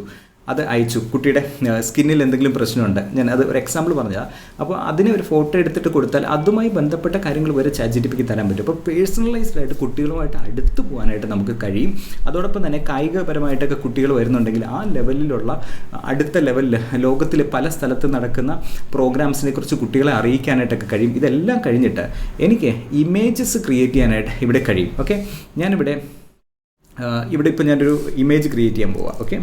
അത് അയച്ചു, കുട്ടിയുടെ സ്കിന്നിൽ എന്തെങ്കിലും പ്രശ്നമുണ്ട്, ഞാൻ അത് ഒരു എക്സാമ്പിൾ പറഞ്ഞാൽ, അപ്പോൾ അതിനെ ഒരു ഫോട്ടോ എടുത്തിട്ട് കൊടുത്താൽ അതുമായി ബന്ധപ്പെട്ട കാര്യങ്ങൾ വരെ ChatGPTക്ക് തരാൻ പറ്റും. അപ്പോൾ പേഴ്സണലൈസ്ഡ് ആയിട്ട് കുട്ടികളുമായിട്ട് അടുത്ത് പോകാനായിട്ട് നമുക്ക് കഴിയും. അതോടൊപ്പം തന്നെ കായികപരമായിട്ടൊക്കെ കുട്ടികൾ വരുന്നുണ്ടെങ്കിൽ ആ ലെവലിലുള്ള അടുത്ത ലെവലിൽ ലോകത്തിൽ പല സ്ഥലത്ത് നടക്കുന്ന പ്രോഗ്രാംസിനെ കുറിച്ച് കുട്ടികളെ അറിയിക്കാനായിട്ടൊക്കെ കഴിയും. ഇതെല്ലാം കഴിഞ്ഞിട്ട് എനിക്ക് ഇമേജസ് ക്രിയേറ്റ് ചെയ്യാനായിട്ട് ഇവിടെ കഴിയും. ഓക്കെ, ഞാനിവിടെ ഇപ്പോൾ ഞാനൊരു ഇമേജ് ക്രിയേറ്റ് ചെയ്യാൻ പോവാം. ഓക്കെ,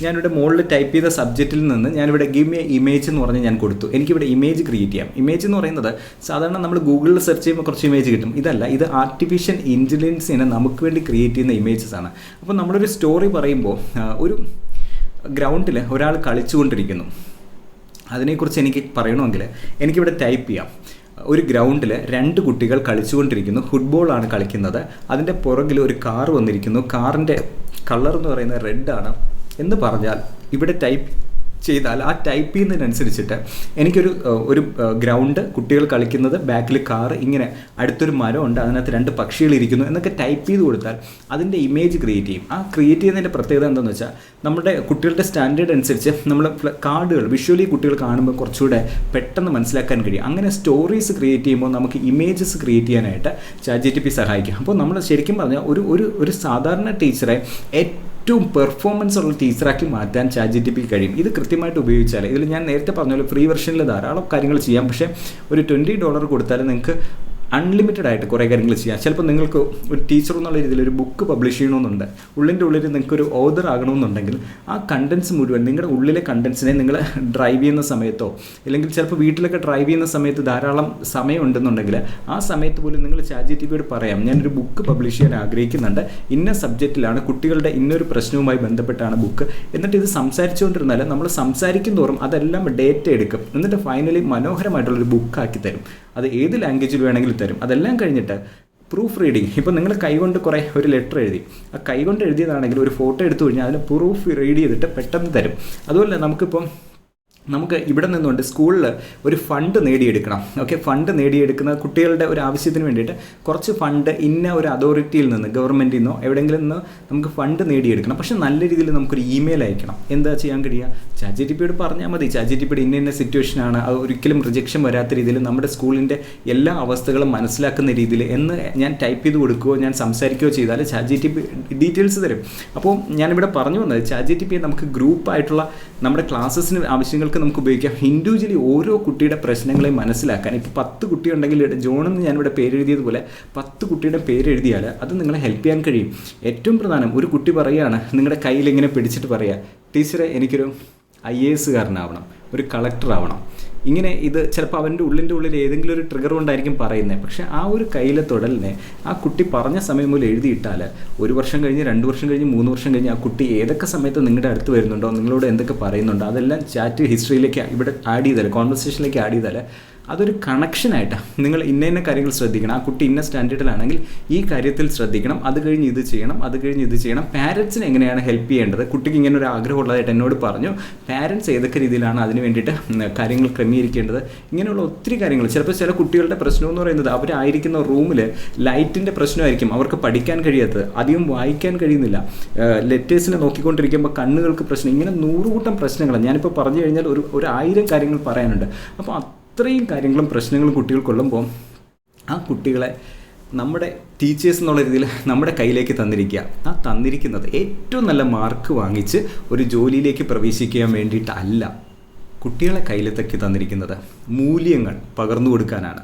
ഞാനിവിടെ മുകളിൽ ടൈപ്പ് ചെയ്ത സബ്ജക്റ്റിൽ നിന്ന് ഞാനിവിടെ ഗിവ് മി ഇമേജ് എന്ന് പറഞ്ഞ് ഞാൻ കൊടുത്തു. എനിക്കിവിടെ ഇമേജ് ക്രിയേറ്റ് ചെയ്യാം. ഇമേജ് എന്ന് പറയുന്നത് സാധാരണ നമ്മൾ ഗൂഗിളിൽ സെർച്ച് ചെയ്യുമ്പോൾ കുറച്ച് ഇമേജ് കിട്ടും. ഇതല്ല, ഇത് ആർട്ടിഫിഷ്യൽ ഇൻ്റലിജൻസിനെ നമുക്ക് വേണ്ടി ക്രിയേറ്റ് ചെയ്യുന്ന ഇമേജസ് ആണ്. അപ്പോൾ നമ്മളൊരു സ്റ്റോറി പറയുമ്പോൾ ഒരു ഗ്രൗണ്ടിൽ ഒരാൾ കളിച്ചുകൊണ്ടിരിക്കുന്നു, അതിനെക്കുറിച്ച് എനിക്ക് പറയണമെങ്കിൽ എനിക്കിവിടെ ടൈപ്പ് ചെയ്യാം. ഒരു ഗ്രൗണ്ടിൽ 2 കുട്ടികൾ കളിച്ചുകൊണ്ടിരിക്കുന്നു, ഫുട്ബോളാണ് കളിക്കുന്നത്. അതിൻ്റെ പുറകിൽ ഒരു കാർ വന്നിരിക്കുന്നു, കാറിൻ്റെ കളർ എന്ന് പറയുന്നത് റെഡാണ് എന്ന് പറഞ്ഞാൽ ഇവിടെ ടൈപ്പ് ചെയ്താൽ ആ ടൈപ്പ് ചെയ്യുന്നതിനനുസരിച്ചിട്ട് എനിക്കൊരു ഗ്രൗണ്ട്, കുട്ടികൾ കളിക്കുന്നത്, ബാക്കിൽ കാറ്, ഇങ്ങനെ അടുത്തൊരു മരമുണ്ട്, അതിനകത്ത് 2 പക്ഷികളിരിക്കുന്നു എന്നൊക്കെ ടൈപ്പ് ചെയ്ത് കൊടുത്താൽ അതിൻ്റെ ഇമേജ് ക്രിയേറ്റ് ചെയ്യും. ആ ക്രിയേറ്റ് ചെയ്യുന്നതിൻ്റെ പ്രത്യേകത എന്താണെന്ന് വെച്ചാൽ നമ്മുടെ കുട്ടികളുടെ സ്റ്റാൻഡേർഡ് അനുസരിച്ച് നമ്മൾ കാർഡുകൾ വിഷ്വലി കുട്ടികൾ കാണുമ്പോൾ കുറച്ചുകൂടെ പെട്ടെന്ന് മനസ്സിലാക്കാൻ കഴിയും. അങ്ങനെ സ്റ്റോറീസ് ക്രിയേറ്റ് ചെയ്യുമ്പോൾ നമുക്ക് ഇമേജസ് ക്രിയേറ്റ് ചെയ്യാനായിട്ട് ChatGPT സഹായിക്കും. അപ്പോൾ നമ്മൾ ശരിക്കും പറഞ്ഞാൽ ഒരു സാധാരണ ടീച്ചറെ ഏറ്റവും പെർഫോമൻസ് ഉള്ള ടീച്ചറാക്കി മാറ്റാൻ ChatGPT കഴിയും. ഇത് കൃത്യമായിട്ട് ഉപയോഗിച്ചാൽ, ഇതിൽ ഞാൻ നേരത്തെ പറഞ്ഞ പോലെ ഫ്രീ വെർഷനിൽ ധാരാളം കാര്യങ്ങൾ ചെയ്യാം. പക്ഷേ ഒരു $20 കൊടുത്താൽ നിങ്ങൾക്ക് അൺലിമിറ്റഡ് ആയിട്ട് കുറേ കാര്യങ്ങൾ ചെയ്യാം. ചിലപ്പോൾ നിങ്ങൾക്ക് ഒരു ടീച്ചർ എന്നുള്ള രീതിയിൽ ഒരു ബുക്ക് പബ്ലിഷ് ചെയ്യണമെന്നുണ്ട്, ഉള്ളിൻ്റെ ഉള്ളിൽ നിങ്ങൾക്കൊരു ഓതർ ആകണമെന്നുണ്ടെങ്കിൽ ആ കണ്ടൻസ് മുഴുവൻ, നിങ്ങളുടെ ഉള്ളിലെ കണ്ടൻസിനെ നിങ്ങൾ ഡ്രൈവ് ചെയ്യുന്ന സമയത്തോ അല്ലെങ്കിൽ ചിലപ്പോൾ വീട്ടിലൊക്കെ ഡ്രൈവ് ചെയ്യുന്ന സമയത്ത് ധാരാളം സമയം ഉണ്ടെന്നുണ്ടെങ്കിൽ ആ സമയത്ത് പോലും നിങ്ങൾ ChatGPTയോട് പറയാം, ഞാനൊരു ബുക്ക് പബ്ലിഷ് ചെയ്യാൻ ആഗ്രഹിക്കുന്നുണ്ട്, ഇന്ന സബ്ജക്റ്റിലാണ്, കുട്ടികളുടെ ഇന്നൊരു പ്രശ്നവുമായി ബന്ധപ്പെട്ടാണ് ബുക്ക്. എന്നിട്ട് ഇത് സംസാരിച്ചുകൊണ്ടിരുന്നാൽ നമ്മൾ സംസാരിക്കും തോറും അതെല്ലാം ഡേറ്റ എടുക്കും, എന്നിട്ട് ഫൈനലി മനോഹരമായിട്ടുള്ളൊരു ബുക്കാക്കി തരും. അത് ഏത് ലാംഗ്വേജിൽ വേണമെങ്കിലും തരും. അതെല്ലാം കഴിഞ്ഞിട്ട് പ്രൂഫ് റീഡിങ്, ഇപ്പോൾ നിങ്ങൾ കൈകൊണ്ട് ഒരു ലെറ്റർ എഴുതി, ആ കൈകൊണ്ട് എഴുതിയതാണെങ്കിൽ ഒരു ഫോട്ടോ എടുത്തു കഴിഞ്ഞാൽ അതിന് പ്രൂഫ് റീഡ് ചെയ്തിട്ട് പെട്ടെന്ന് തരും. അതുപോലെ നമുക്ക് ഇവിടെ നിന്നുകൊണ്ട് സ്കൂളിൽ ഒരു ഫണ്ട് നേടിയെടുക്കണം. ഓക്കെ, ഫണ്ട് നേടിയെടുക്കുന്ന കുട്ടികളുടെ ഒരു ആവശ്യത്തിന് വേണ്ടിയിട്ട് കുറച്ച് ഫണ്ട് ഇന്ന ഒരു അതോറിറ്റിയിൽ നിന്ന്, ഗവൺമെൻറ്റിൽ നിന്നോ എവിടെയെങ്കിലും നിന്ന് നമുക്ക് ഫണ്ട് നേടിയെടുക്കണം. പക്ഷേ നല്ല രീതിയിൽ നമുക്കൊരു ഇമെയിൽ അയക്കണം. എന്താ ചെയ്യാൻ കഴിയുക? ChatGPTയോട് പറഞ്ഞാൽ മതി, ChatGPT ഇന്ന സിറ്റുവേഷനാണ്, അത് ഒരിക്കലും റിജക്ഷൻ വരാത്ത രീതിയിൽ നമ്മുടെ സ്കൂളിൻ്റെ എല്ലാ അവസ്ഥകളും മനസ്സിലാക്കുന്ന രീതിയിൽ എന്ന് ഞാൻ ടൈപ്പ് ചെയ്ത് കൊടുക്കുകയോ ഞാൻ സംസാരിക്കുകയോ ചെയ്താൽ ChatGPT ഡീറ്റെയിൽസ് തരും. അപ്പോൾ ഞാനിവിടെ പറഞ്ഞു വന്നത് ChatGPT നമുക്ക് ഗ്രൂപ്പായിട്ടുള്ള നമ്മുടെ ക്ലാസ്സസിന് ആവശ്യങ്ങൾക്ക് നമുക്ക് ഉപയോഗിക്കാം. ഇൻഡിവിജ്വലി ഓരോ കുട്ടിയുടെ പ്രശ്നങ്ങളെ മനസ്സിലാക്കാൻ, ഇപ്പോൾ 10 കുട്ടിയുണ്ടെങ്കിൽ ജോണെന്ന് ഞാനിവിടെ പേരെഴുതിയതുപോലെ 10 കുട്ടിയുടെ പേരെഴുതിയാൽ അത് നിങ്ങളെ ഹെൽപ്പ് ചെയ്യാൻ കഴിയും. ഏറ്റവും പ്രധാനം, ഒരു കുട്ടി പറയുകയാണ്, നിങ്ങളുടെ കയ്യിൽ ഇങ്ങനെ പിടിച്ചിട്ട് പറയുക, ടീച്ചറെ എനിക്കൊരു IAS കാരനാവണം, ഒരു കളക്ടർ ആവണം. ഇങ്ങനെ ഇത് ചിലപ്പോൾ അവൻ്റെ ഉള്ളിൻ്റെ ഉള്ളിൽ ഏതെങ്കിലും ഒരു ട്രിഗർ കൊണ്ടായിരിക്കും പറയുന്നത്. പക്ഷേ ആ ഒരു കയ്യിലെ തൊടലിനെ ആ കുട്ടി പറഞ്ഞ സമയം മുതൽ എഴുതിയിട്ടാൽ 1 വർഷം കഴിഞ്ഞ്, 2 വർഷം കഴിഞ്ഞ്, 3 വർഷം കഴിഞ്ഞ് ആ കുട്ടി ഏതൊക്കെ സമയത്ത് നിങ്ങളുടെ അടുത്ത് വരുന്നുണ്ടോ, നിങ്ങളോട് എന്തൊക്കെ പറയുന്നുണ്ടോ, അതെല്ലാം ചാറ്റ് ഹിസ്റ്ററിയിലേക്ക് ഇവിടെ ആഡ് ചെയ്താൽ, കോൺവെർസേഷനിലേക്ക് ആഡ് ചെയ്താൽ അതൊരു കണക്ഷനായിട്ട് നിങ്ങൾ ഇന്ന കാര്യങ്ങൾ ശ്രദ്ധിക്കണം. ആ കുട്ടി ഇന്ന സ്റ്റാൻഡേർഡിലാണെങ്കിൽ ഈ കാര്യത്തിൽ ശ്രദ്ധിക്കണം, അത് കഴിഞ്ഞ് ഇത് ചെയ്യണം, അത് കഴിഞ്ഞ് ഇത് ചെയ്യണം. പാരൻസിന് എങ്ങനെയാണ് ഹെൽപ്പ് ചെയ്യേണ്ടത്? കുട്ടിക്ക് ഇങ്ങനെ ഒരു ആഗ്രഹം ഉള്ളതായിട്ട് എന്നോട് പറഞ്ഞു, പാരൻസ് ഏതൊക്കെ രീതിയിലാണ് അതിന് വേണ്ടിയിട്ട് കാര്യങ്ങൾ ക്രമീകരിക്കേണ്ടത്, ഇങ്ങനെയുള്ള ഒത്തിരി കാര്യങ്ങൾ. ചിലപ്പോൾ ചില കുട്ടികളുടെ പ്രശ്നം എന്ന് പറയുന്നത് അവരായിരിക്കുന്ന റൂമിൽ ലൈറ്റിൻ്റെ പ്രശ്നമായിരിക്കും, അവർക്ക് പഠിക്കാൻ കഴിയാത്തത്, അധികം വായിക്കാൻ കഴിയുന്നില്ല, ലെറ്റേഴ്സിനെ നോക്കിക്കൊണ്ടിരിക്കുമ്പോൾ കണ്ണുകൾക്ക് പ്രശ്നം, ഇങ്ങനെ 100 കൂട്ടം പ്രശ്നങ്ങളാണ്. ഞാനിപ്പോൾ പറഞ്ഞു കഴിഞ്ഞാൽ ഒരു 1000 കാര്യങ്ങൾ പറയാനുണ്ട്. അപ്പോൾ അത്രയും കാര്യങ്ങളും പ്രശ്നങ്ങളും കുട്ടികൾ കൊള്ളുമ്പോൾ ആ കുട്ടികളെ നമ്മുടെ ടീച്ചേഴ്സ് എന്നുള്ള രീതിയിൽ നമ്മുടെ കയ്യിലേക്ക് തന്നിരിക്കുക. ആ തന്നിരിക്കുന്നത് ഏറ്റവും നല്ല മാർക്ക് വാങ്ങിച്ച് ഒരു ജോലിയിലേക്ക് പ്രവേശിക്കാൻ വേണ്ടിയിട്ടല്ല, കുട്ടികളെ കയ്യിലേക്ക് തന്നിരിക്കുന്നത് മൂല്യങ്ങൾ പകർന്നു കൊടുക്കാനാണ്.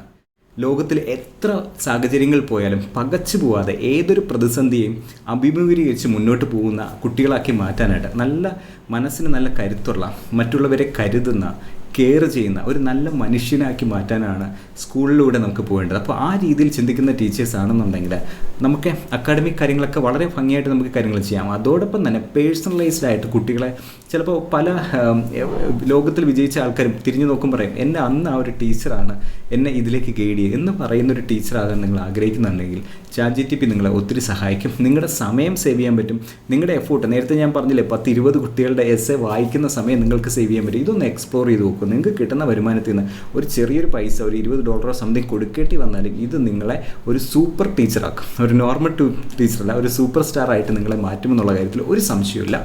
ലോകത്തിൽ എത്ര സാഹചര്യങ്ങൾ പോയാലും പകച്ചു പോവാതെ ഏതൊരു പ്രതിസന്ധിയെയും അഭിമുഖീകരിച്ച് മുന്നോട്ട് പോകുന്ന കുട്ടികളാക്കി മാറ്റാനായിട്ട്, നല്ല മനസ്സിന് നല്ല കരുത്തുള്ള, മറ്റുള്ളവരെ കരുതുന്ന, കെയർ ചെയ്യുന്ന ഒരു നല്ല മനുഷ്യനാക്കി മാറ്റാനാണ് സ്കൂളിലൂടെ നമുക്ക് പോകേണ്ടത്. അപ്പോൾ ആ രീതിയിൽ ചിന്തിക്കുന്ന ടീച്ചേഴ്സ് ആണെന്നുണ്ടെങ്കിൽ നമുക്ക് അക്കാഡമിക് കാര്യങ്ങളൊക്കെ വളരെ ഭംഗിയായിട്ട് നമുക്ക് കാര്യങ്ങൾ ചെയ്യാം. അതോടൊപ്പം തന്നെ പേഴ്സണലൈസ്ഡ് ആയിട്ട് കുട്ടികളെ ചിലപ്പോൾ പല ലോകത്തിൽ വിജയിച്ച ആൾക്കാരും തിരിഞ്ഞു നോക്കും പറയും, എന്നെ അന്ന് ആ ഒരു ടീച്ചറാണ് എന്നെ ഇതിലേക്ക് ഗൈഡ് ചെയ്യുക എന്ന് പറയുന്നൊരു ടീച്ചറാകാൻ നിങ്ങൾ ആഗ്രഹിക്കുന്നുണ്ടെങ്കിൽ ChatGPT നിങ്ങളെ ഒത്തിരി സഹായിക്കും. നിങ്ങളുടെ സമയം സേവ് ചെയ്യാൻ പറ്റും. നിങ്ങളുടെ എഫോർട്ട്, നേരത്തെ ഞാൻ പറഞ്ഞില്ലേ 10-20 കുട്ടികളുടെ എസ്സേ വായിക്കുന്ന സമയം നിങ്ങൾക്ക് സേവ് ചെയ്യാൻ പറ്റും. ഇതൊന്ന് എക്സ്പ്ലോർ ചെയ്ത് നോക്കും. നിങ്ങൾക്ക് കിട്ടുന്ന വരുമാനത്തിൽ നിന്ന് ഒരു ചെറിയൊരു പൈസ, ഒരു $20 സംതിങ് കൊടുക്കേണ്ടി വന്നാലും ഇത് നിങ്ങളെ ഒരു സൂപ്പർ ടീച്ചറാക്കും. ഒരു നോർമൽ ടീച്ചറല്ല, ഒരു സൂപ്പർ സ്റ്റാർ ആയിട്ട് നിങ്ങളെ മാറ്റുമെന്നുള്ള കാര്യത്തിൽ ഒരു സംശയമില്ല.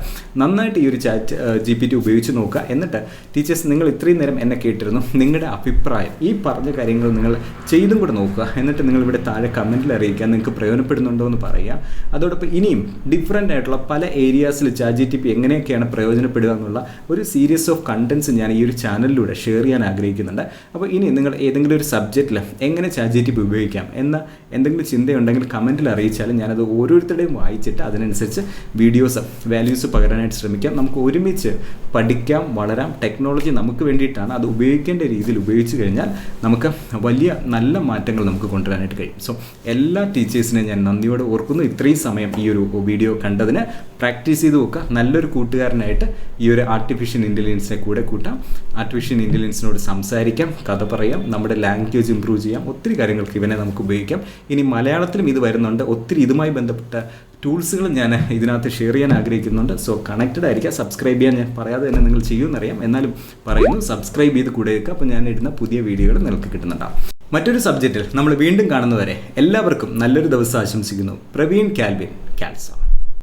നന്നായിട്ട് ഈ ഒരു ChatGPT ഉപയോഗിച്ച് നോക്കുക. എന്നിട്ട് ടീച്ചേഴ്സ്, നിങ്ങൾ ഇത്രയും നേരം എന്നെ കേട്ടിരുന്നു, നിങ്ങളുടെ അഭിപ്രായം ഈ പറഞ്ഞ കാര്യങ്ങൾ നിങ്ങൾ ചെയ്തും കൂടെ നോക്കുക. എന്നിട്ട് നിങ്ങൾ ഇവിടെ താഴെ കമൻറ്റിൽ അറിയിക്കുക നിങ്ങൾക്ക് പ്രയോജനപ്പെടുന്നുണ്ടോ എന്ന് പറയുക. അതോടൊപ്പം ഇനിയും ഡിഫറെൻ്റ് ആയിട്ടുള്ള പല ഏരിയാസിൽ ChatGPT എങ്ങനെയൊക്കെയാണ് പ്രയോജനപ്പെടുക എന്നുള്ള ഒരു സീരീസ് ഓഫ് കണ്ടൻസ് ഞാൻ ഈ ഒരു ചാനലിലൂടെ ഷെയർ ചെയ്യാൻ ആഗ്രഹിക്കുന്നുണ്ട്. അപ്പോൾ ഇനി നിങ്ങൾ ഏതെങ്കിലും ഒരു സബ്ജക്റ്റിൽ എങ്ങനെ ChatGPT ഉപയോഗിക്കാം എന്ന എന്തെങ്കിലും ചിന്തയുണ്ടെങ്കിൽ കമൻറ്റിൽ അറിയിച്ചാൽ ഞാനത് ഓരോരുത്തരുടെയും വായിച്ചിട്ട് അതിനനുസരിച്ച് വീഡിയോസ് വാല്യൂസ് പകരാനായിട്ട് ശ്രമിക്കാം. നമുക്ക് ഒരുമിച്ച് പഠിക്കാം, വളരാം. ടെക്നോളജി നമുക്ക് വേണ്ടിയിട്ടാണ്. അത് ഉപയോഗിക്കേണ്ട രീതിയിൽ ഉപയോഗിച്ച് കഴിഞ്ഞാൽ നമുക്ക് വലിയ നല്ല മാറ്റങ്ങൾ നമുക്ക് കൊണ്ടുവരാനായിട്ട് കഴിയും. സോ എല്ലാ ടീച്ചേഴ്സിനെ ഞാൻ നന്ദിയോടെ ഓർക്കുന്നു. ഇത്രയും സമയം ഈ ഒരു വീഡിയോ കണ്ടതിന് പ്രാക്ടീസ് ചെയ്ത് നോക്കുക. നല്ലൊരു കൂട്ടുകാരനായിട്ട് ഈ ഒരു ആർട്ടിഫിഷ്യൽ ഇൻ്റലിജൻസിനെ കൂടെ കൂട്ടാം. ആർട്ടിഫിഷ്യൽ ഇൻ്റലിജൻസിനോട് സംസാരിക്കാം, കഥ പറയാം, നമ്മുടെ ലാംഗ്വേജ് ഇമ്പ്രൂവ് ചെയ്യാം. ഒത്തിരി കാര്യങ്ങൾക്ക് ഇവനെ നമുക്ക് ഉപയോഗിക്കാം. ഇനി മലയാളത്തിലും ഇത് വരുന്നുണ്ട്. ഒത്തിരി ഇതുമായി ബന്ധപ്പെട്ട ടൂൾസുകൾ ഞാൻ ഇതിനകത്ത് ഷെയർ ചെയ്യാൻ ആഗ്രഹിക്കുന്നുണ്ട്. സോ കണക്റ്റഡ് ആയിരിക്കുക. സബ്സ്ക്രൈബ് ചെയ്യാൻ ഞാൻ പറയാതെ തന്നെ നിങ്ങൾ ചെയ്യുമെന്നറിയാം, എന്നാലും പറയുന്നു, സബ്സ്ക്രൈബ് ചെയ്ത് കൂടെ വെക്കുക. അപ്പോൾ ഞാൻ ഇടുന്ന പുതിയ വീഡിയോകൾ നിങ്ങൾക്ക് കിട്ടുന്നുണ്ടാവും. മറ്റൊരു സബ്ജക്റ്റിൽ നമ്മൾ വീണ്ടും കാണുന്നവരെ എല്ലാവർക്കും നല്ലൊരു ദിവസം ആശംസിക്കുന്നു. പ്രവീൺ കാൽവിൻ കാൽസ.